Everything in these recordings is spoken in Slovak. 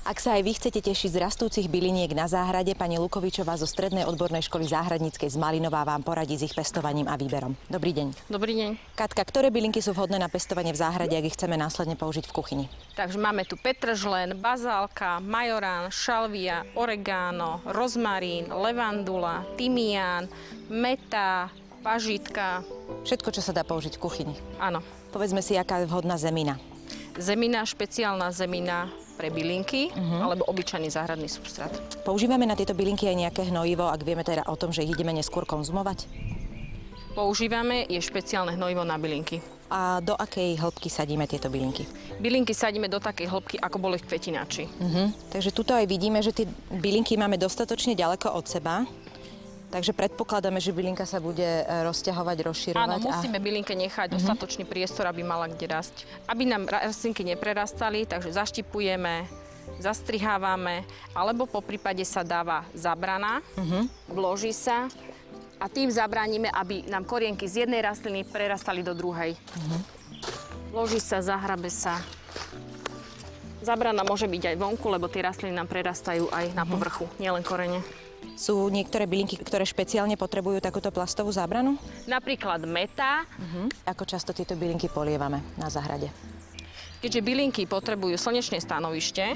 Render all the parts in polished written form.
Ak sa aj vy chcete tešiť z rastúcich byliniek na záhrade, pani Lukovičová zo Strednej odbornej školy záhradníckej z Malinová vám poradí s ich pestovaním a výberom. Dobrý deň. Dobrý deň. Katka, ktoré bylinky sú vhodné na pestovanie v záhrade, ak ich chceme následne použiť v kuchyni? Takže máme tu petržlen, bazálka, majorán, šalvia, oregano, rozmarín, levandula, tymián, meta, pažitka. Všetko, čo sa dá použiť v kuchyni. Áno. Povedzme si, aká je vhodná zemina. Zemina, špeciálna zemina pre bylinky alebo obyčajný záhradný substrát. Používame na tieto bylinky aj nejaké hnojivo, ak vieme teda o tom, že ich ideme neskôr konzumovať? Používame je špeciálne hnojivo na bylinky. A do akej hĺbky sadíme tieto bylinky? Bylinky sadíme do takej hĺbky, ako boli v kvetinači. Takže tuto aj vidíme, že tie bylinky máme dostatočne ďaleko od seba. Takže predpokladáme, že bylinka sa bude rozťahovať, rozširovať. Áno, musíme bylinke nechať dostatočný priestor, aby mala kde rásť. Aby nám rastlinky neprerastali, takže zaštipujeme, zastrihávame, alebo po prípade sa dáva zabrana, vloží sa a tým zabránime, aby nám korienky z jednej rastliny prerastali do druhej. Vloží sa, zahrabe sa. Zabrana môže byť aj vonku, lebo tie rastliny nám prerastajú aj na povrchu, nielen korene. Sú niektoré bylinky, ktoré špeciálne potrebujú takúto plastovú zábranu? Napríklad meta. Ako často tieto bylinky polievame na záhrade? Keďže bylinky potrebujú slnečné stanovište,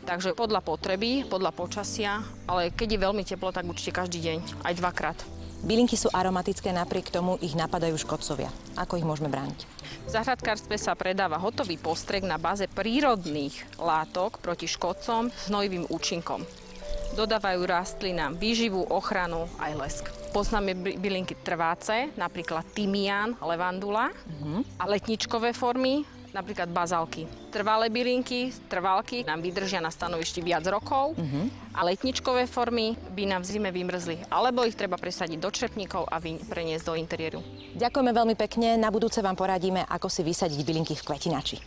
takže podľa potreby, podľa počasia, ale keď je veľmi teplo, tak určite každý deň, aj dvakrát. Bylinky sú aromatické, napriek tomu ich napadajú škodcovia. Ako ich môžeme brániť? V záhradkárstve sa predáva hotový postrek na báze prírodných látok proti škodcom s hnojivým účinkom. Dodávajú rastlinám výživu, ochranu aj lesk. Poznáme bylinky trváce, napríklad tymián, levandula a letničkové formy, napríklad bazálky. Trvalé bylinky, trvalky nám vydržia na stanovišti viac rokov a letničkové formy by nám v zime vymrzli. Alebo ich treba presadiť do črepníkov a preniesť do interiéru. Ďakujeme veľmi pekne. Na budúce vám poradíme, ako si vysadiť bylinky v kvetinači.